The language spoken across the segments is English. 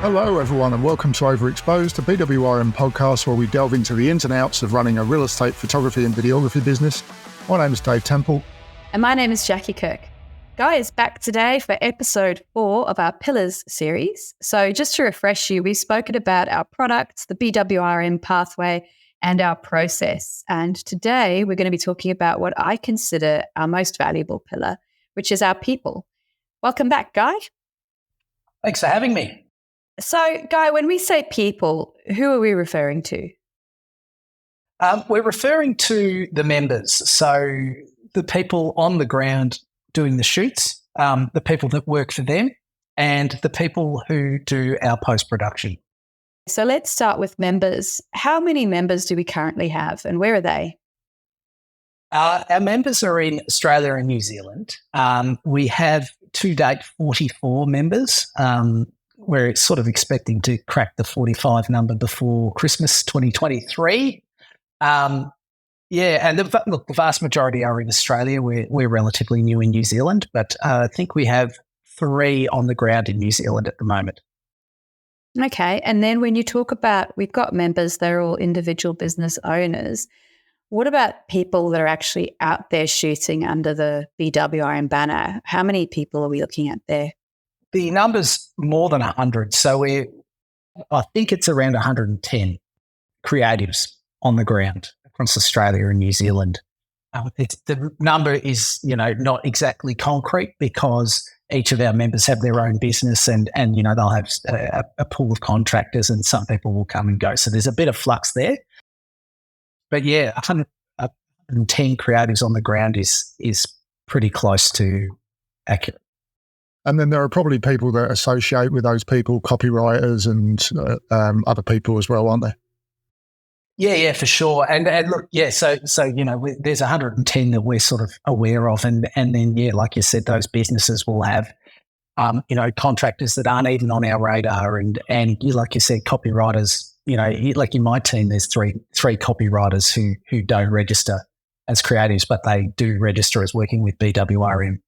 Hello everyone and welcome to Overexposed, a BWRM podcast where we delve into the ins and outs of running a real estate photography and videography business. My name is Dave Temple. And my name is Jackie Kirk. Guys, back today for episode 4 of our Pillars series. So just to refresh you, we've spoken about our products, the BWRM pathway, and our process. And today we're going to be talking about what I consider our most valuable pillar, which is our people. Welcome back, Guy. Thanks for having me. So, Guy, when we say people, who are we referring to? We're referring to the members, so the people on the ground doing the shoots, the people that work for them, and the people who do our post-production. So let's start with members. How many members do we currently have and where are they? Our members are in Australia and New Zealand. We have to date 44 members. We're sort of expecting to crack the 45 number before Christmas 2023. And the vast majority are in Australia. We're relatively new in New Zealand, but I think we have 3 on the ground in New Zealand at the moment. Okay. And then when you talk about, we've got members, they're all individual business owners. What about people that are actually out there shooting under the BWRM banner? How many people are we looking at there? The number's more than 100. So I think it's around 110 creatives on the ground across Australia and New Zealand. The number is, not exactly concrete because each of our members have their own business and they'll have a pool of contractors and some people will come and go. So there's a bit of flux there. But yeah, 110 creatives on the ground is pretty close to accurate. And then there are probably people that associate with those people, copywriters and other people as well, aren't there? Yeah, for sure. And look, yeah, so there's 110 that we're sort of aware of, and then like you said, those businesses will have contractors that aren't even on our radar, and like you said, copywriters. Like in my team, there's three copywriters who don't register as creatives, but they do register as working with BWRM.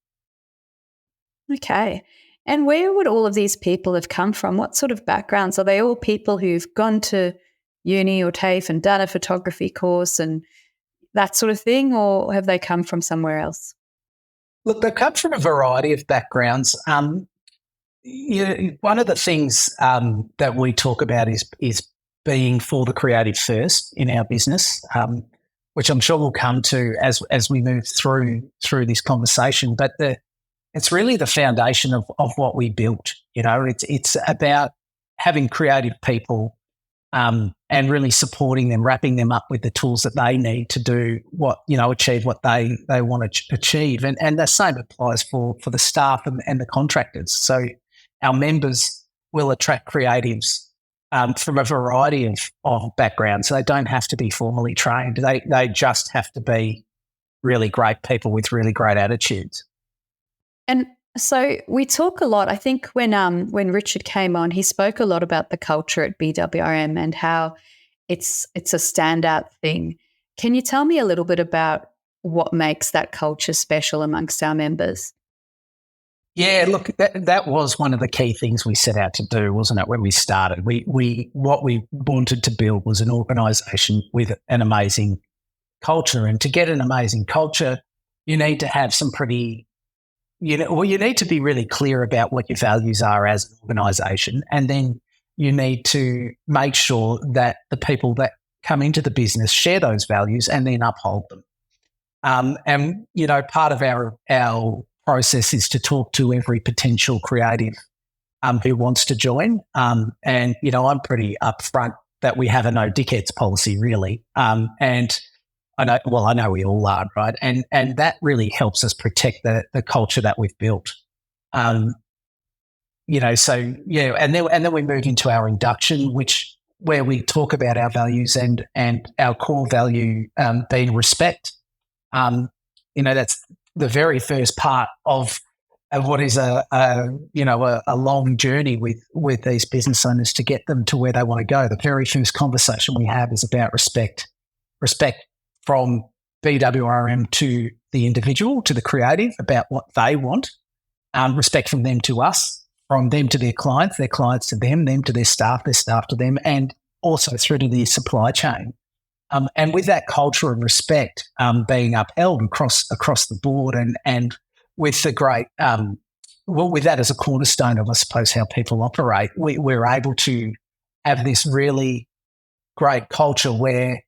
Okay. And where would all of these people have come from? What sort of backgrounds? Are they all people who've gone to uni or TAFE and done a photography course and that sort of thing, or have they come from somewhere else? Look, they've come from a variety of backgrounds. One of the things that we talk about is being for the creative first in our business, which I'm sure we'll come to as we move through this conversation. But it's really the foundation of what we built. It's about having creative people and really supporting them, wrapping them up with the tools that they need to do achieve what they want to achieve. And the same applies for the staff and the contractors. So our members will attract creatives from a variety of backgrounds. So they don't have to be formally trained. They just have to be really great people with really great attitudes. And so we talk a lot. I think when Richard came on, he spoke a lot about the culture at BWRM and how it's a standout thing. Can you tell me a little bit about what makes that culture special amongst our members? Yeah, look, that was one of the key things we set out to do, wasn't it? When we started, what we wanted to build was an organisation with an amazing culture, and to get an amazing culture, you need to have some pretty. You need to be really clear about what your values are as an organisation, and then you need to make sure that the people that come into the business share those values and then uphold them. Part of our process is to talk to every potential creative who wants to join. I'm pretty upfront that we have a no dickheads policy, really. I know we all are, right? And that really helps us protect the culture that we've built. And then we move into our induction, where we talk about our values and our core value being respect. That's the very first part of what is a long journey with these business owners to get them to where they want to go. The very first conversation we have is about respect from BWRM to the individual, to the creative, about what they want, respect from them to us, from them to their clients to them to their staff to them, and also through to the supply chain. And with that culture of respect being upheld across the board, and with the great, with that as a cornerstone of, I suppose, how people operate, we're able to have this really great culture where,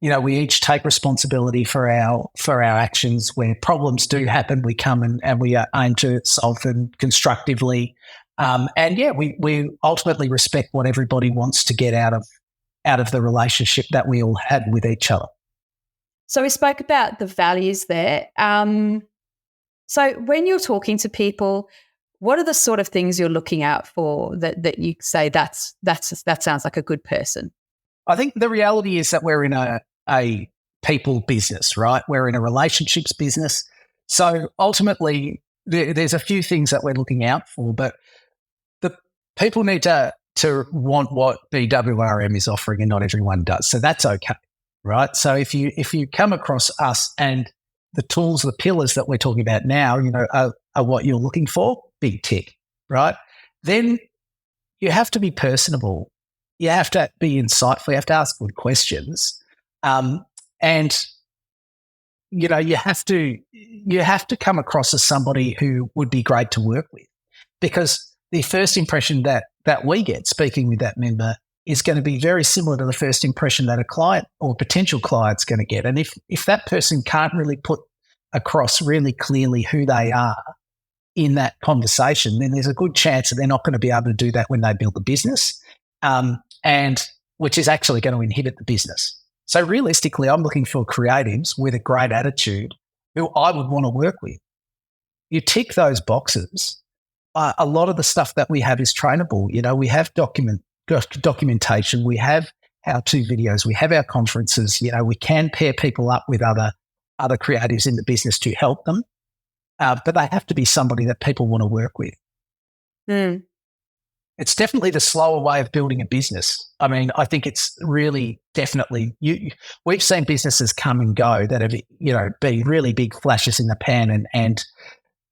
we each take responsibility for our actions. Where problems do happen, we come and we aim to solve them constructively. We ultimately respect what everybody wants to get out of the relationship that we all had with each other. So we spoke about the values there. So when you're talking to people, what are the sort of things you're looking out for that you say that sounds like a good person? I think the reality is that we're in a people business, right? We're in a relationships business. So ultimately, there's a few things that we're looking out for, but the people need to want what BWRM is offering, and not everyone does. So that's okay, right? So if you come across us and the tools, the pillars that we're talking about now, are what you're looking for, big tick, right? Then you have to be personable. You have to be insightful. You have to ask good questions. And you have to come across as somebody who would be great to work with, because the first impression that we get speaking with that member is going to be very similar to the first impression that a client or potential client's going to get. And if that person can't really put across really clearly who they are in that conversation, then there's a good chance that they're not going to be able to do that when they build the business, and which is actually going to inhibit the business. So realistically, I'm looking for creatives with a great attitude who I would want to work with. You tick those boxes. A lot of the stuff that we have is trainable. We have documentation, we have how-to videos, we have our conferences. We can pair people up with other creatives in the business to help them, but they have to be somebody that people want to work with. Mm. It's definitely the slower way of building a business. I mean, I think it's really definitely we've seen businesses come and go that have been really big flashes in the pan and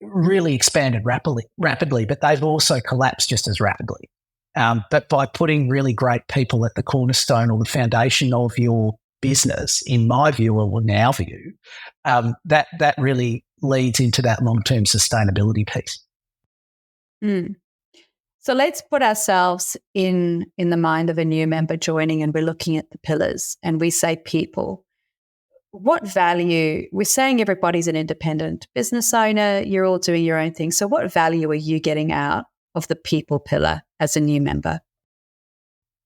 really expanded rapidly, but they've also collapsed just as rapidly. But by putting really great people at the cornerstone or the foundation of your business, in my view or in our view, that really leads into that long-term sustainability piece. Mm. So let's put ourselves in the mind of a new member joining, and we're looking at the pillars and we say people. What value, we're saying everybody's an independent business owner, you're all doing your own thing. So what value are you getting out of the people pillar as a new member?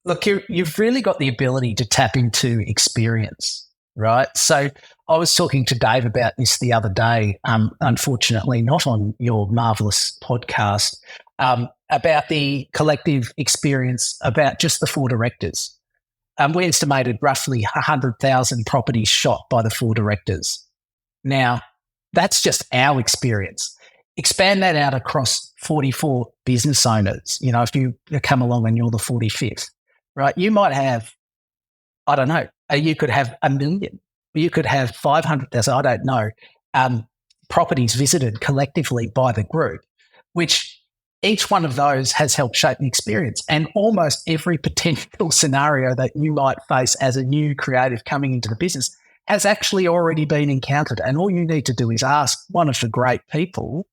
Look, you've really got the ability to tap into experience, right? So I was talking to Dave about this the other day, unfortunately not on your marvellous podcast, about the collective experience about just the 4 directors. We estimated roughly 100,000 properties shot by the 4 directors. Now, that's just our experience. Expand that out across 44 business owners. If you come along and you're the 45th, right, you might have, I don't know, you could have 1 million, you could have 500,000, I don't know, properties visited collectively by the group, which each one of those has helped shape the experience. And almost every potential scenario that you might face as a new creative coming into the business has actually already been encountered. And all you need to do is ask one of the great people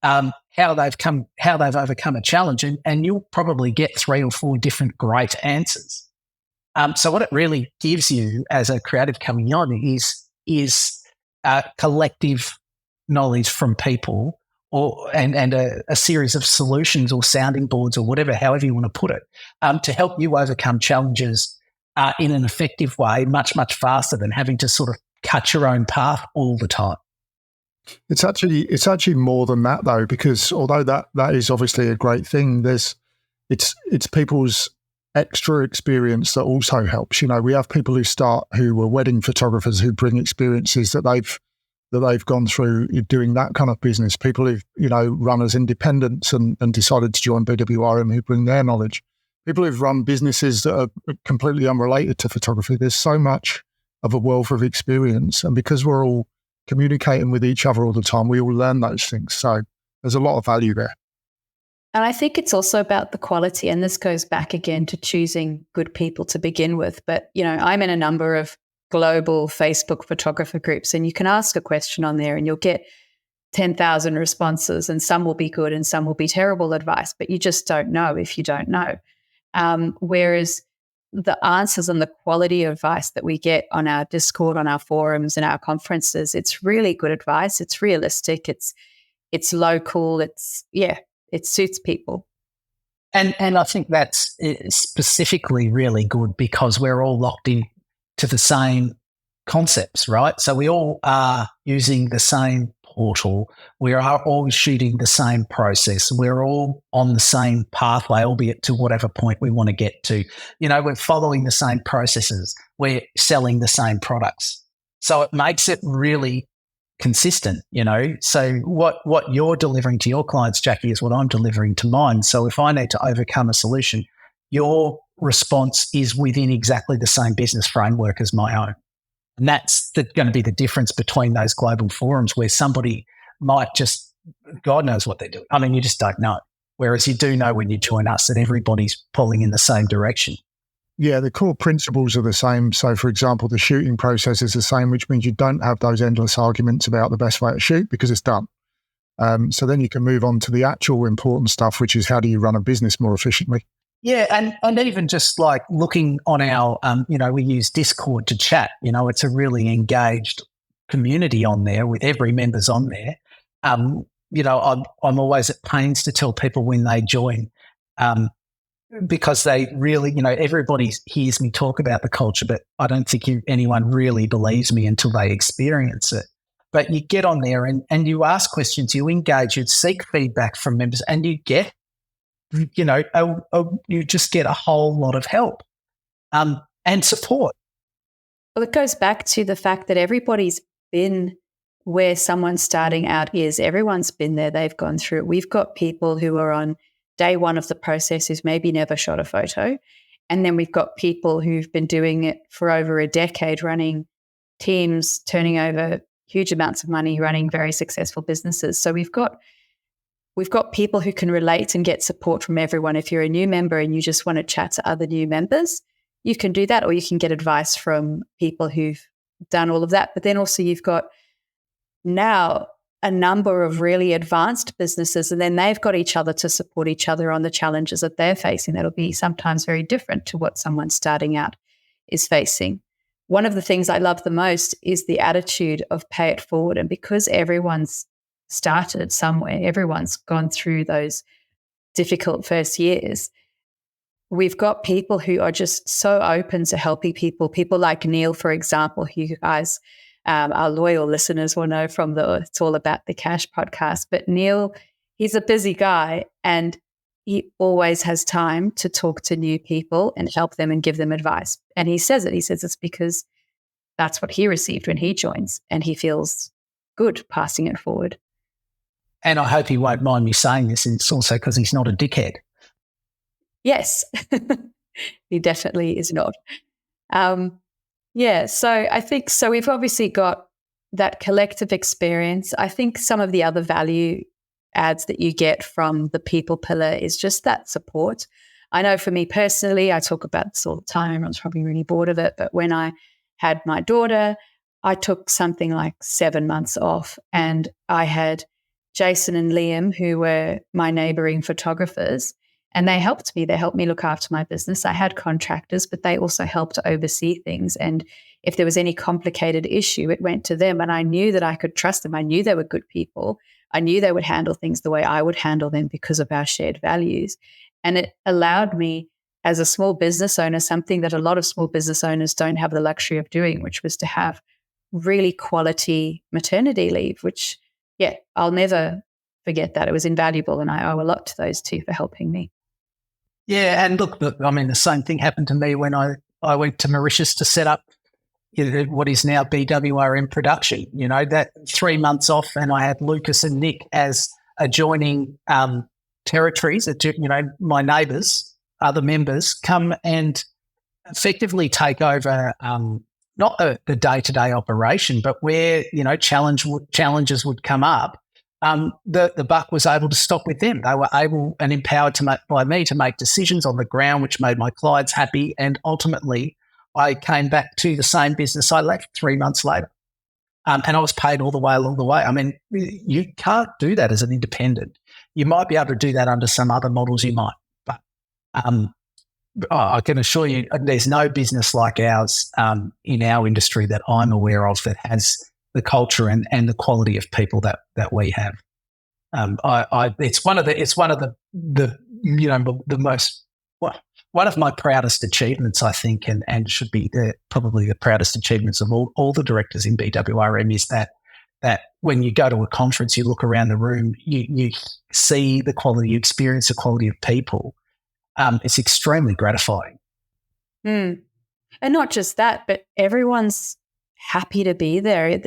how they've overcome a challenge, and you'll probably get 3 or 4 different great answers. So what it really gives you as a creative coming on is collective knowledge from people, and a series of solutions or sounding boards or whatever, however you want to put it, to help you overcome challenges in an effective way, much, much faster than having to sort of cut your own path all the time. It's actually more than that, though, because although that is obviously a great thing, it's people's extra experience that also helps. We have people who were wedding photographers who bring experiences that they've gone through doing that kind of business. People who've, run as independents and decided to join BWRM who bring their knowledge. People who've run businesses that are completely unrelated to photography. There's so much of a wealth of experience. And because we're all communicating with each other all the time, we all learn those things. So there's a lot of value there. And I think it's also about the quality. And this goes back again to choosing good people to begin with. But, I'm in a number of global Facebook photographer groups, and you can ask a question on there and you'll get 10,000 responses, and some will be good and some will be terrible advice, but you just don't know if you don't know. Whereas the answers and the quality of advice that we get on our Discord, on our forums and our conferences, it's really good advice. It's realistic. It's local. It suits people. And I think that's specifically really good because we're all locked in to the same concepts, right? So we all are using the same portal. We are all shooting the same process. We're all on the same pathway, albeit to whatever point we want to get to. We're following the same processes. We're selling the same products. So it makes it really consistent, So what you're delivering to your clients, Jackie, is what I'm delivering to mine. So if I need to overcome a solution, your response is within exactly the same business framework as my own. And that's going to be the difference between those global forums where somebody might just, God knows what they're doing. I mean, you just don't know. Whereas you do know when you join us that everybody's pulling in the same direction. Yeah, the core principles are the same. So, for example, the shooting process is the same, which means you don't have those endless arguments about the best way to shoot because it's done. So then you can move on to the actual important stuff, which is how do you run a business more efficiently? Yeah, and even just like looking on our, we use Discord to chat. It's a really engaged community on there with every member's on there. I'm always at pains to tell people when they join because they really, everybody hears me talk about the culture, but I don't think anyone really believes me until they experience it. But you get on there and you ask questions, you engage, you seek feedback from members, and you get you just get a whole lot of help and support. Well, it goes back to the fact that everybody's been where someone starting out is. Everyone's been there. They've gone through it. We've got people who are on day one of the process who's maybe never shot a photo. And then we've got people who've been doing it for over a decade, running teams, turning over huge amounts of money, running very successful businesses. So we've got people who can relate and get support from everyone. If you're a new member and you just want to chat to other new members, you can do that, or you can get advice from people who've done all of that. But then also you've got now a number of really advanced businesses, and then they've got each other to support each other on the challenges that they're facing. That'll be sometimes very different to what someone starting out is facing. One of the things I love the most is the attitude of pay it forward. And because everyone's started somewhere, everyone's gone through those difficult first years, we've got people who are just so open to helping people like Neil, for example, who you guys, our loyal listeners will know from the It's All About the Cash podcast. But Neil, he's a busy guy and he always has time to talk to new people and help them and give them advice. And he says it's because that's what he received when he joins, and he feels good passing it forward. And I hope he won't mind me saying this, and it's also because he's not a dickhead. Yes, he definitely is not. So I think we've obviously got that collective experience. I think some of the other value adds that you get from the people pillar is just that support. I know for me personally, I talk about this all the time. Everyone's probably really bored of it, but when I had my daughter, I took something like 7 months off, and I had Jason and Liam, who were my neighbouring photographers, and they helped me. They helped me look after my business. I had contractors, but they also helped oversee things. And if there was any complicated issue, it went to them, and I knew that I could trust them. I knew they were good people. I knew they would handle things the way I would handle them because of our shared values. And it allowed me, as a small business owner, something that a lot of small business owners don't have the luxury of doing, which was to have really quality maternity leave, which, I'll never forget that. It was invaluable, and I owe a lot to those two for helping me. Yeah, and look, I mean, the same thing happened to me when I went to Mauritius to set up what is now BWRM production. That 3 months off, and I had Lucas and Nick as adjoining territories, my neighbours, other members, come and effectively take over not the day-to-day operation, but where, challenges would come up, the buck was able to stop with them. They were able and empowered by me to make decisions on the ground, which made my clients happy. And ultimately, I came back to the same business I left 3 months later. And I was paid all the way along the way. I mean, you can't do that as an independent. You might be able to do that under some other models, you might. But I can assure you there's no business like ours in our industry that I'm aware of that has the culture and the quality of people that we have. It's one of the most one of my proudest achievements, I think, and should be probably the proudest achievements of all the directors in BWRM is that when you go to a conference, you look around the room, you see the quality, you experience the quality of people. It's extremely gratifying. And not just that, but everyone's happy to be there.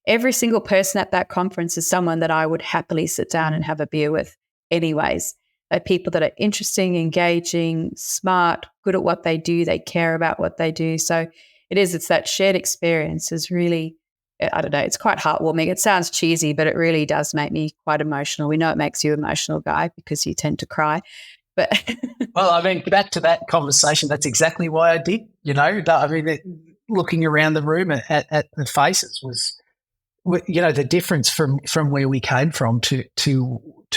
Every single person at that conference is someone that I would happily sit down and have a beer with anyways. They're people that are interesting, engaging, smart, good at what they do. They care about what they do. So it's that shared experience is really, I don't know, it's quite heartwarming. It sounds cheesy, but it really does make me quite emotional. We know it makes you an emotional guy because you tend to cry. But well, I mean, back to that conversation, that's exactly why I did, looking around the room at the faces was, the difference from where we came from to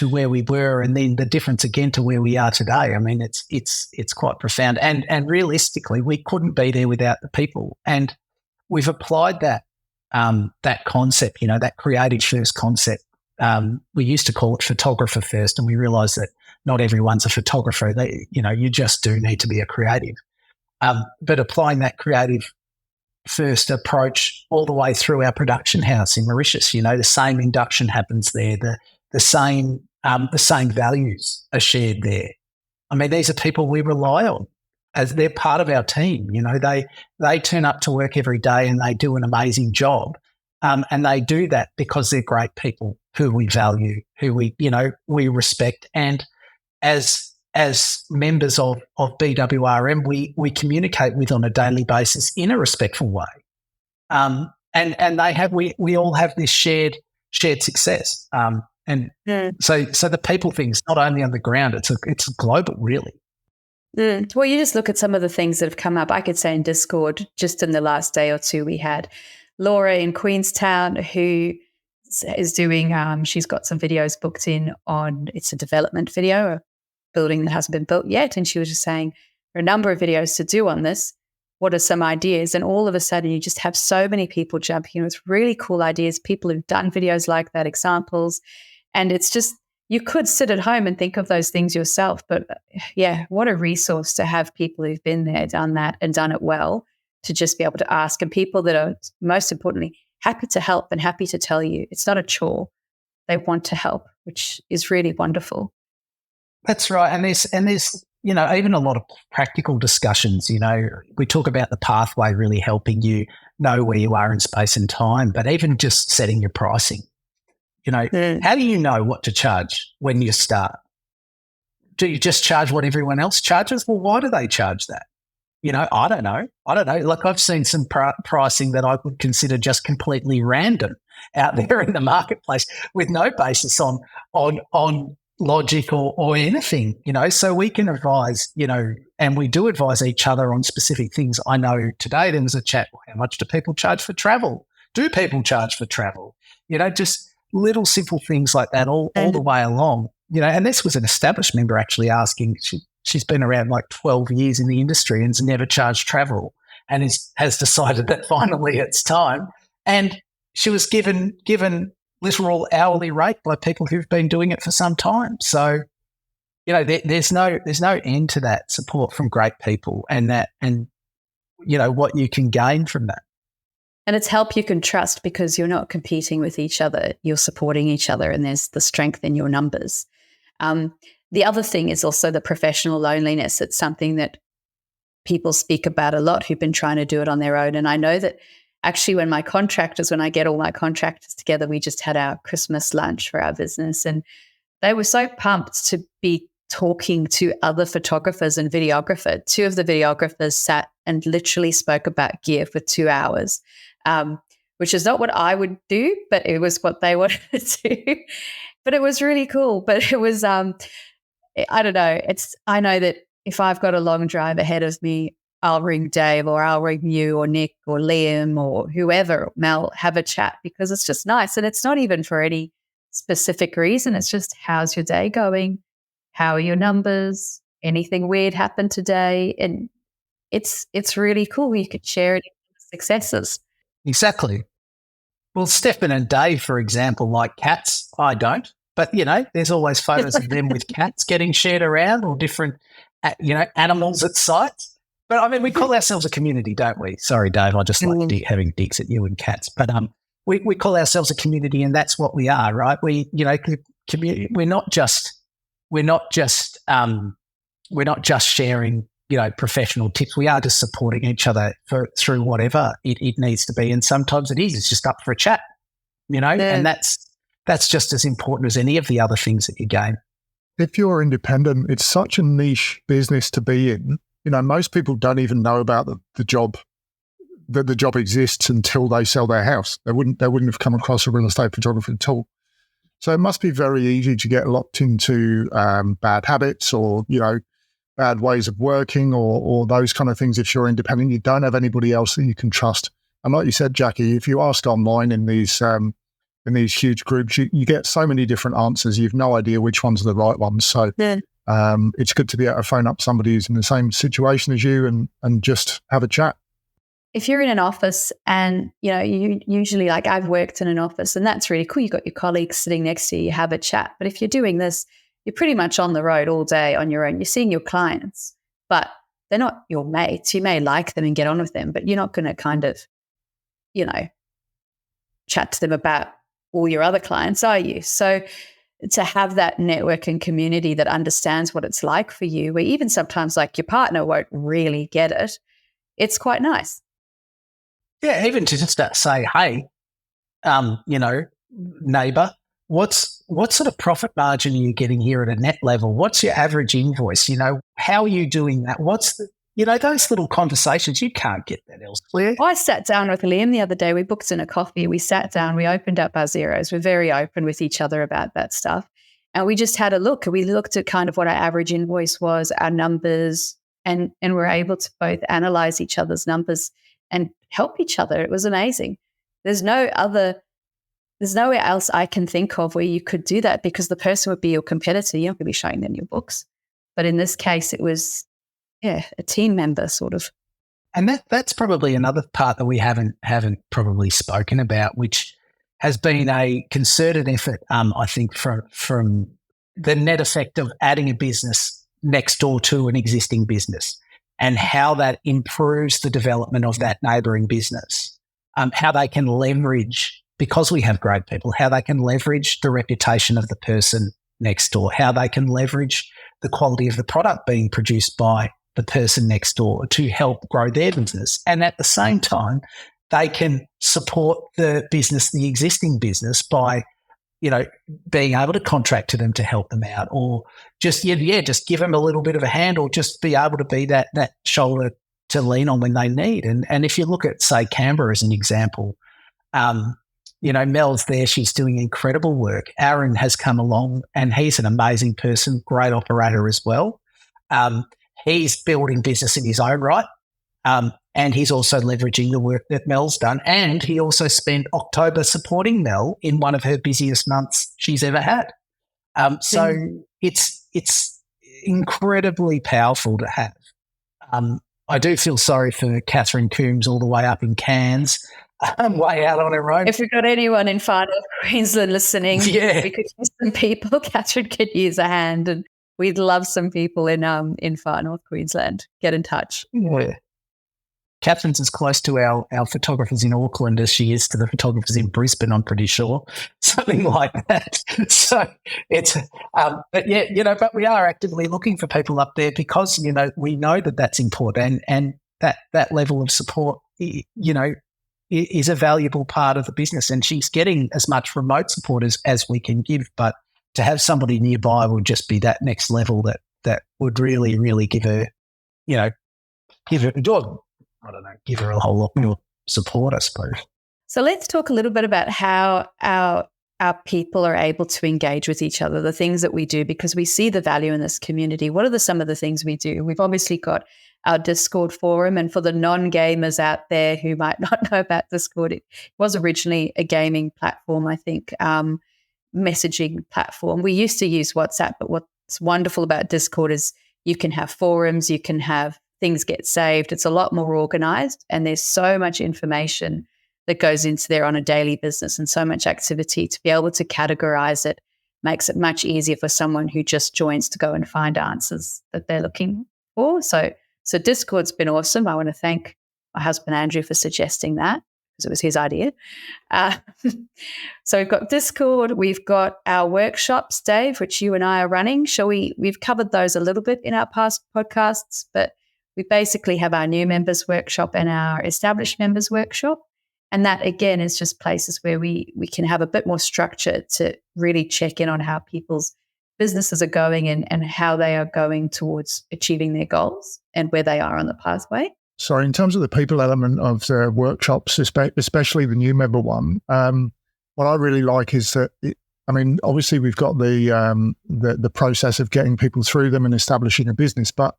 where we were, and then the difference again to where we are today. I mean, it's quite profound. And realistically, we couldn't be there without the people. And we've applied that concept, that creative first concept. We used to call it photographer first, and we realised that not everyone's a photographer. You just do need to be a creative. But applying that creative first approach all the way through our production house in Mauritius, the same induction happens there. The same values are shared there. I mean, these are people we rely on as they're part of our team. They turn up to work every day and they do an amazing job. And they do that because they're great people who we value, who we respect. And as members of BWRM, we communicate with on a daily basis in a respectful way. And we all have this shared success. So the people thing's not only on the ground, it's global, really. Well, you just look at some of the things that have come up. I could say in Discord, just in the last day or two, we had Laura in Queenstown who is doing, she's got some videos booked in on, it's a development video, a building that hasn't been built yet. And she was just saying there are a number of videos to do on this. What are some ideas? And all of a sudden you just have so many people jumping in with really cool ideas, people who've done videos like that, examples. And it's just, you could sit at home and think of those things yourself. But yeah, what a resource to have people who've been there, done that and done it well, to just be able to ask, and people that are most importantly happy to help and happy to tell you. It's not a chore. They want to help, which is really wonderful. That's right. And there's even a lot of practical discussions. We talk about the pathway really helping you know where you are in space and time, but even just setting your pricing. How do you know what to charge when you start? Do you just charge what everyone else charges? Well, why do they charge that? I don't know. Like, I've seen some pricing that I would consider just completely random out there in the marketplace with no basis on logic or anything, so we can advise, and we do advise each other on specific things. I know today there was a chat, how much do people charge for travel? Do people charge for travel? Just little simple things like that all the way along, and this was an established member actually asking, she's been around like 12 years in the industry and's never charged travel and has decided that finally it's time. And she was given literal hourly rate by people who've been doing it for some time. So, there's no end to that support from great people and what you can gain from that. And it's help you can trust because you're not competing with each other. You're supporting each other and there's the strength in your numbers. The other thing is also the professional loneliness. It's something that people speak about a lot who've been trying to do it on their own. And I know that actually when I get all my contractors together, we just had our Christmas lunch for our business and they were so pumped to be talking to other photographers and videographers. Two of the videographers sat and literally spoke about gear for 2 hours, which is not what I would do, but it was what they wanted to do. But it was really cool. But it was, I don't know. I know that if I've got a long drive ahead of me, I'll ring Dave or I'll ring you or Nick or Liam or whoever, Mel, have a chat because it's just nice. And it's not even for any specific reason. It's just, how's your day going? How are your numbers? Anything weird happened today? And it's really cool. You could share it in successes. Exactly. Well, Stefan and Dave, for example, like cats. I don't. But, there's always photos of them with cats getting shared around or different, animals at sites. But, I mean, we call ourselves a community, don't we? Sorry, Dave, I just like having digs at you and cats. But we call ourselves a community, and that's what we are, right? We, community. We're not just sharing, professional tips. We are just supporting each other through whatever it needs to be. And sometimes it is. It's just up for a chat, and that's just as important as any of the other things that you gain. If you're independent, it's such a niche business to be in. Most people don't even know about the job, that the job exists until they sell their house. They wouldn't have come across a real estate photographer at all. So it must be very easy to get locked into bad habits or, bad ways of working or those kind of things. If you're independent, you don't have anybody else that you can trust. And like you said, Jackie, if you ask online in these huge groups, you get so many different answers. You've no idea which ones are the right ones. So it's good to be able to phone up somebody who's in the same situation as you and just have a chat. If you're in an office and, you usually, like I've worked in an office and that's really cool. You've got your colleagues sitting next to you, you have a chat. But if you're doing this, you're pretty much on the road all day on your own. You're seeing your clients, but they're not your mates. You may like them and get on with them, but you're not going to kind of, chat to them about all your other clients, are you? So to have that network and community that understands what it's like for you, where even sometimes like your partner won't really get it, it's quite nice. Yeah, even to just say, hey, neighbour, what sort of profit margin are you getting here at a net level? What's your average invoice? How are you doing that? What's the, those little conversations, you can't get that elsewhere. I sat down with Liam the other day. We booked in a coffee. We sat down. We opened up our zeros. We're very open with each other about that stuff. And we just had a look. We looked at kind of what our average invoice was, our numbers, and we're able to both analyze each other's numbers and help each other. It was amazing. There's nowhere else I can think of where you could do that because the person would be your competitor. You're not going to be showing them your books. But in this case, it was, a team member sort of. And that's probably another part that we haven't probably spoken about, which has been a concerted effort, I think, from the net effect of adding a business next door to an existing business and how that improves the development of that neighbouring business, how they can leverage, because we have great people, how they can leverage the reputation of the person next door, how they can leverage the quality of the product being produced by the person next door to help grow their business. And at the same time, they can support the existing business by, being able to contract to them to help them out or just give them a little bit of a hand or just be able to be that shoulder to lean on when they need. And if you look at, say, Canberra as an example, Mel's there. She's doing incredible work. Aaron has come along and he's an amazing person, great operator as well. He's building business in his own right. And he's also leveraging the work that Mel's done. And he also spent October supporting Mel in one of her busiest months she's ever had. So it's incredibly powerful to have. I do feel sorry for Catherine Coombs all the way up in Cairns, way out on her own. If we've got anyone in Far North Queensland listening, we could use some people. Catherine could use a hand, and we'd love some people in Far North Queensland. Get in touch. Yeah. Catherine's as close to our photographers in Auckland as she is to the photographers in Brisbane, I'm pretty sure. Something like that. So it's, but we are actively looking for people up there because, we know that that's important and that level of support, is a valuable part of the business. And she's getting as much remote support as we can give. But to have somebody nearby would just be that next level that would really, really give her, give her a whole lot more support, I suppose. So let's talk a little bit about how our people are able to engage with each other, the things that we do, because we see the value in this community. What are some of the things we do? We've obviously got our Discord forum, and for the non-gamers out there who might not know about Discord, it was originally a gaming platform, I think, messaging platform. We used to use WhatsApp, but what's wonderful about Discord is you can have forums, you can have things get saved. It's a lot more organized, and there's so much information that goes into there on a daily business and so much activity. To be able to categorize it makes it much easier for someone who just joins to go and find answers that they're looking for. So Discord's been awesome. I want to thank my husband, Andrew, for suggesting that, because it was his idea. So we've got Discord. We've got our workshops, Dave, which you and I are running. We've covered those a little bit in our past podcasts, but we basically have our new members workshop and our established members workshop. And that, again, is just places where we can have a bit more structure to really check in on how people's businesses are going and how they are going towards achieving their goals and where they are on the pathway. So in terms of the people element of the workshops, especially the new member one, what I really like is that, obviously we've got the process of getting people through them and establishing a business, but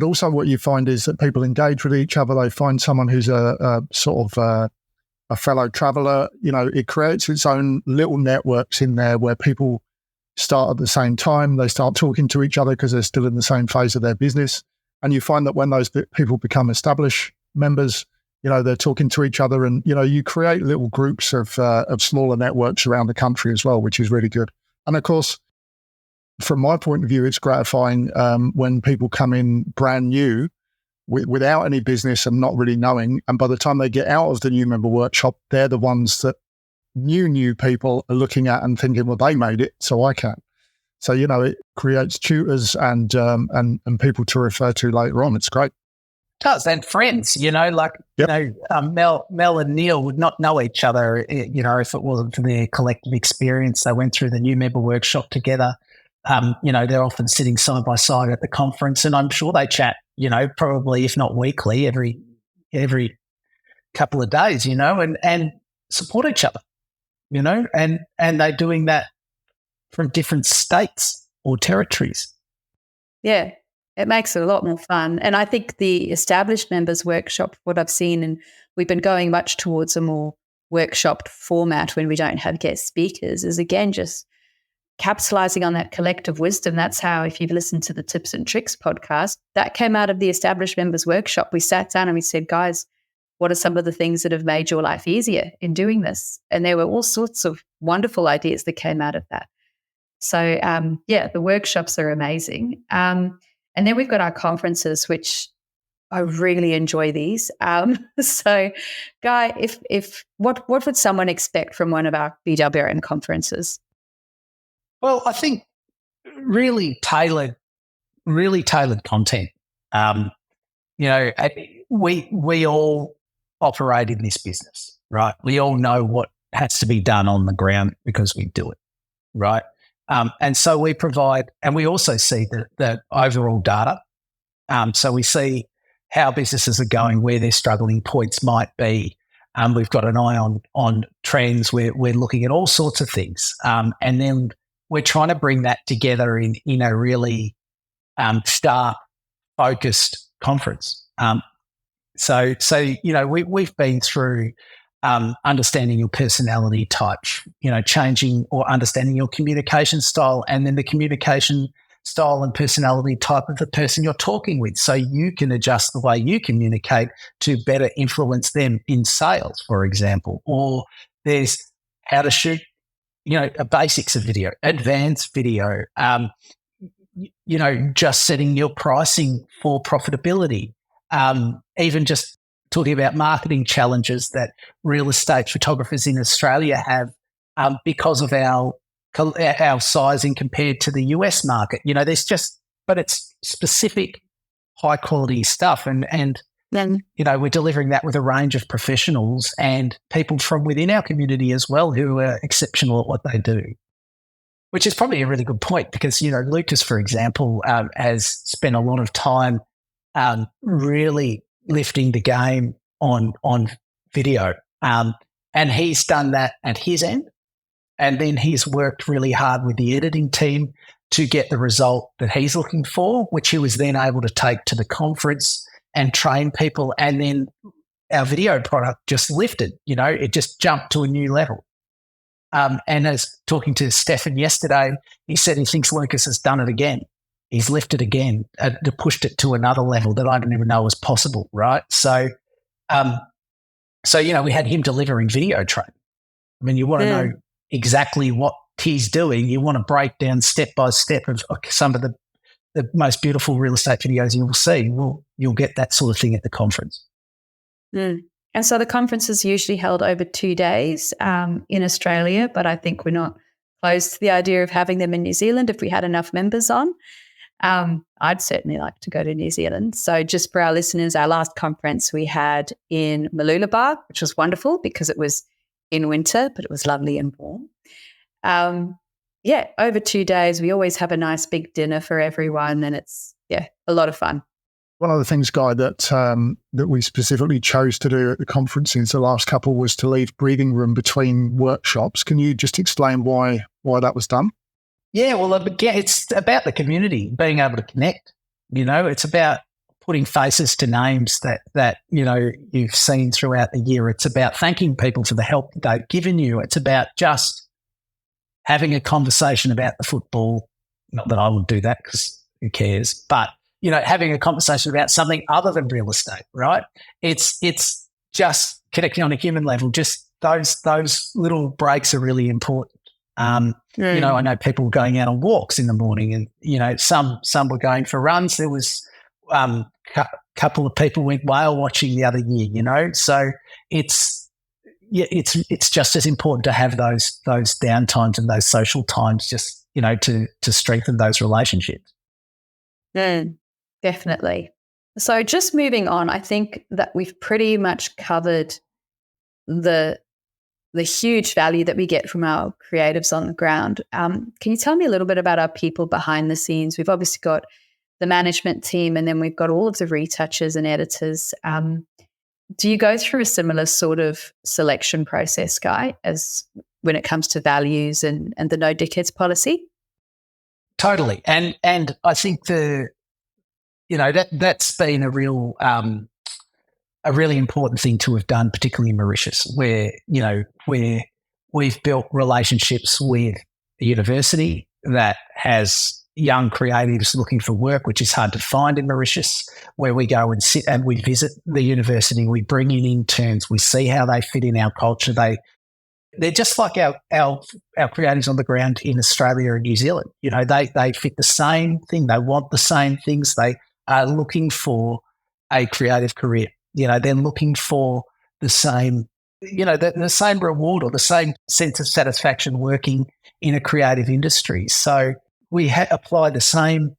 also what you find is that people engage with each other. They find someone who's a sort of a fellow traveler. It creates its own little networks in there where people start at the same time. They start talking to each other because they're still in the same phase of their business. And you find that when those people become established members, they're talking to each other, and, you create little groups of smaller networks around the country as well, which is really good. And of course, from my point of view, it's gratifying when people come in brand new without any business and not really knowing. And by the time they get out of the new member workshop, they're the ones that new people are looking at and thinking, well, they made it, so I can. So, it creates tutors and people to refer to later on. It's great. It does. And friends, Mel and Neil would not know each other, if it wasn't for their collective experience. They went through the new member workshop together. They're often sitting side by side at the conference, and I'm sure they chat, probably, if not weekly, every couple of days, and support each other, and they're doing that from different states or territories. Yeah, it makes it a lot more fun. And I think the established members workshop, what I've seen, and we've been going much towards a more workshop format when we don't have guest speakers, is again just capitalizing on that collective wisdom. That's how, if you've listened to the Tips and Tricks podcast, that came out of the established members workshop. We sat down and we said, guys, what are some of the things that have made your life easier in doing this? And there were all sorts of wonderful ideas that came out of that. So, the workshops are amazing. And then we've got our conferences, which I really enjoy these. So, Guy, if what would someone expect from one of our BWRM conferences? Well, I think really tailored content. We all operate in this business, right? We all know what has to be done on the ground because we do it, right? And so we provide, and we also see the overall data. So we see how businesses are going, where their struggling points might be. We've got an eye on trends. We're looking at all sorts of things, and then we're trying to bring that together in a really star-focused conference. We've been through understanding your personality type, changing or understanding your communication style, and then the communication style and personality type of the person you're talking with, so you can adjust the way you communicate to better influence them in sales, for example. Or there's how to shoot, basics of video, advanced video, just setting your pricing for profitability, even just talking about marketing challenges that real estate photographers in Australia have because of our sizing compared to the US market. But it's specific high quality stuff. And then, we're delivering that with a range of professionals and people from within our community as well who are exceptional at what they do, which is probably a really good point because, Lucas, for example, has spent a lot of time really lifting the game on video. And he's done that at his end. And then he's worked really hard with the editing team to get the result that he's looking for, which he was then able to take to the conference and train people. And then our video product just lifted, it just jumped to a new level. And as talking to Stefan yesterday, he said he thinks Lucas has done it again. He's lifted again, pushed it to another level that I didn't even know was possible, right? So, we had him delivering video training. I mean, you want to know exactly what he's doing. You want to break down step by step of some of the most beautiful real estate videos you will see. Well, you'll get that sort of thing at the conference. And so the conference is usually held over 2 days in Australia, but I think we're not close to the idea of having them in New Zealand if we had enough members on. I'd certainly like to go to New Zealand. So just for our listeners, our last conference we had in Mooloolaba, which was wonderful because it was in winter, but it was lovely and warm. Over 2 days, we always have a nice big dinner for everyone, and it's, a lot of fun. One of the things, Guy, that we specifically chose to do at the conferences, the last couple, was to leave breathing room between workshops. Can you just explain why that was done? Yeah, well, it's about the community, being able to connect. It's about putting faces to names that you've seen throughout the year. It's about thanking people for the help that they've given you. It's about just having a conversation about the football. Not that I would do that because who cares, but having a conversation about something other than real estate, right? It's just connecting on a human level. Just those little breaks are really important. I know people going out on walks in the morning, and some were going for runs. There was couple of people went whale watching the other year. So it's just as important to have those downtimes and those social times, just to strengthen those relationships. Definitely. So just moving on, I think that we've pretty much covered the huge value that we get from our creatives on the ground. Can you tell me a little bit about our people behind the scenes? We've obviously got the management team, and then we've got all of the retouchers and editors. Do you go through a similar sort of selection process, Guy, as when it comes to values and the no dickheads policy? Totally. And I think that's been a really important thing to have done, particularly in Mauritius, where we've built relationships with a university that has young creatives looking for work, which is hard to find in Mauritius, where we go and sit and we visit the university, we bring in interns, we see how they fit in our culture. They're just like our creatives on the ground in Australia and New Zealand. They fit the same thing. They want the same things. They are looking for a creative career. They're looking for the same, the same reward or the same sense of satisfaction working in a creative industry. So we apply the same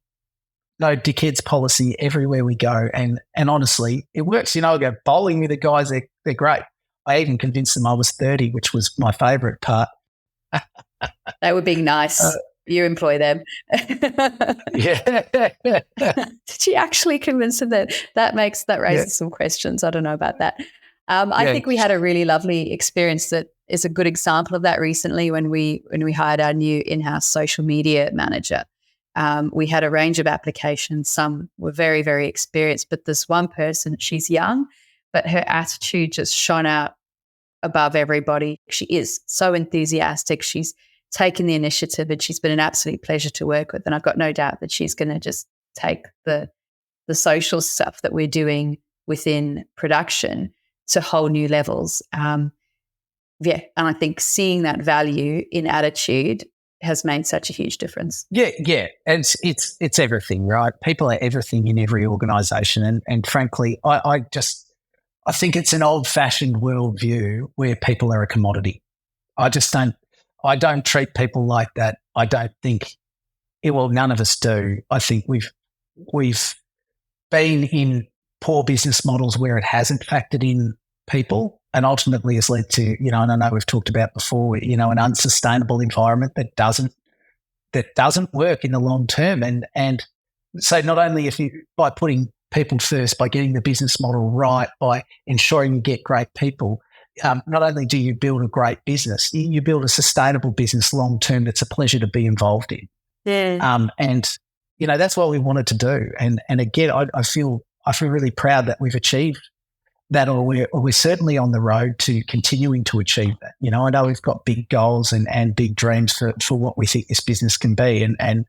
no dickheads policy everywhere we go. And honestly, it works. I go bowling with the guys. They're great. I even convinced them I was 30, which was my favourite part. They were being nice. You employ them. Yeah. Did you actually convince them that raises some questions? I don't know about that. I think we had a really lovely experience that is a good example of that recently when we hired our new in-house social media manager. We had a range of applications. Some were very, very experienced, but this one person, she's young, but her attitude just shone out above everybody. She is so enthusiastic. She's taken the initiative, and she's been an absolute pleasure to work with. And I've got no doubt that she's going to just take the social stuff that we're doing within production to whole new levels. And I think seeing that value in attitude has made such a huge difference. Yeah. And it's everything, right? People are everything in every organisation. And frankly, I think it's an old-fashioned worldview where people are a commodity. I don't treat people like that. I don't think none of us do. I think we've been in poor business models where it hasn't factored in people, and ultimately has led to, and I know we've talked about before, an unsustainable environment that doesn't work in the long term. And so not only by putting people first, by getting the business model right, by ensuring you get great people, not only do you build a great business, you build a sustainable business long term that's a pleasure to be involved in. Yeah. And that's what we wanted to do. And again, I feel really proud that we've achieved that, or we're certainly on the road to continuing to achieve that. I know we've got big goals and big dreams for what we think this business can be, and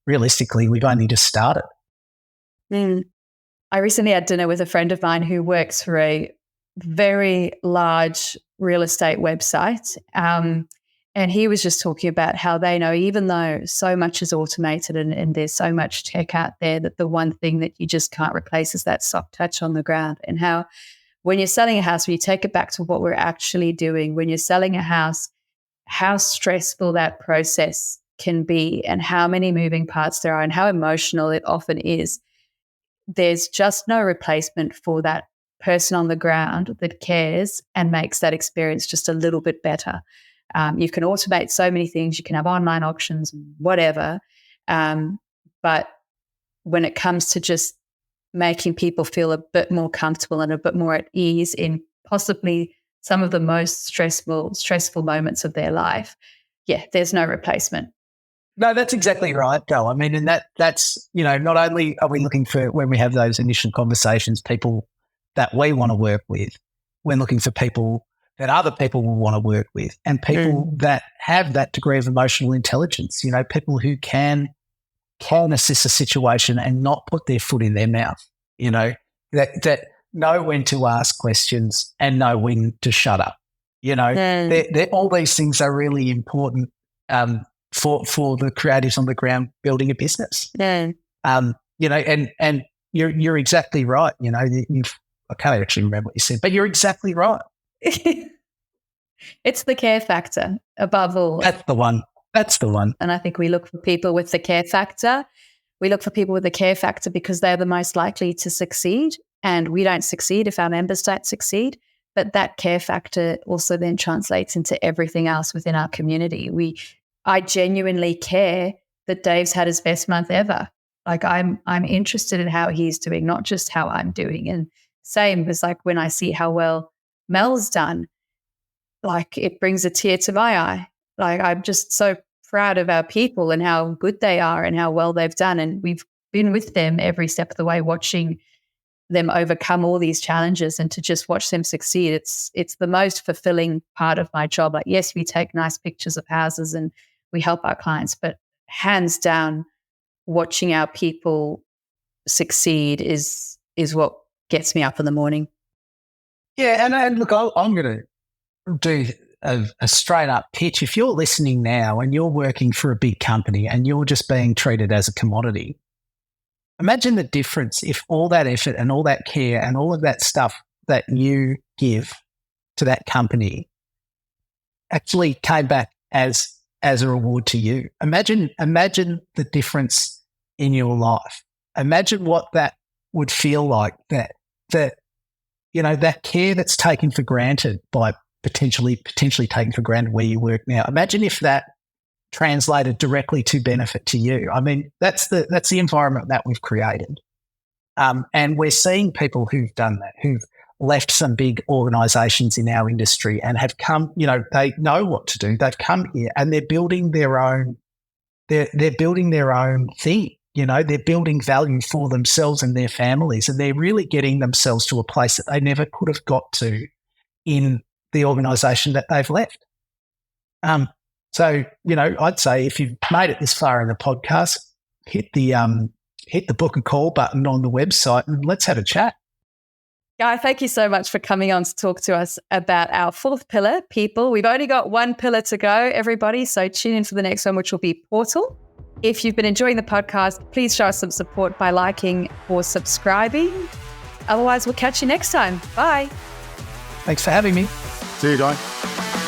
realistically, we've only just started. I recently had dinner with a friend of mine who works for a very large real estate website, and he was just talking about how they know, even though so much is automated and there's so much tech out there, that the one thing that you just can't replace is that soft touch on the ground. And how when you're selling a house, when you take it back to what we're actually doing, when you're selling a house, how stressful that process can be and how many moving parts there are and how emotional it often is. There's just no replacement for that person on the ground that cares and makes that experience just a little bit better. You can automate so many things. You can have online auctions and whatever. But when it comes to just making people feel a bit more comfortable and a bit more at ease in possibly some of the most stressful moments of their life, there's no replacement. No, that's exactly right, Joe. I mean, and that's, not only are we looking for, when we have those initial conversations, people that we want to work with, we're looking for people that other people will want to work with, and people that have that degree of emotional intelligence, people who can assess a situation and not put their foot in their mouth, that know when to ask questions and know when to shut up. All these things are really important for the creatives on the ground building a business. And you're exactly right. I can't actually remember what you said, but you're exactly right. It's the care factor above all. That's the one. And I think we look for people with the care factor. We look for people with the care factor because they're the most likely to succeed, and we don't succeed if our members don't succeed. But that care factor also then translates into everything else within our community. I genuinely care that Dave's had his best month ever. Like I'm interested in how he's doing, not just how I'm doing. And same as like when I see how well Mel's done, like it brings a tear to my eye. Like I'm just so proud of our people and how good they are and how well they've done. And we've been with them every step of the way, watching them overcome all these challenges, and to just watch them succeed. It's the most fulfilling part of my job. Like, yes, we take nice pictures of houses and we help our clients, but hands down, watching our people succeed is what gets me up in the morning. Yeah, and look, I'm going to do a straight up pitch. If you're listening now and you're working for a big company and you're just being treated as a commodity, imagine the difference if all that effort and all that care and all of that stuff that you give to that company actually came back as a reward to you. Imagine the difference in your life. Imagine what that would feel like, that care that's taken for granted by potentially taken for granted where you work now. Imagine if that translated directly to benefit to you. I mean, that's the environment that we've created. And we're seeing people who've done that, who've left some big organisations in our industry and have come, they know what to do. They've come here and they're building their own, they're building their own thing. They're building value for themselves and their families, and they're really getting themselves to a place that they never could have got to in the organisation that they've left. So, I'd say if you've made it this far in the podcast, hit the book a call button on the website and let's have a chat. Guy, thank you so much for coming on to talk to us about our fourth pillar, people. We've only got one pillar to go, everybody, so tune in for the next one, which will be Portal. If you've been enjoying the podcast, please show us some support by liking or subscribing. Otherwise, we'll catch you next time. Bye. Thanks for having me. See you, Guy.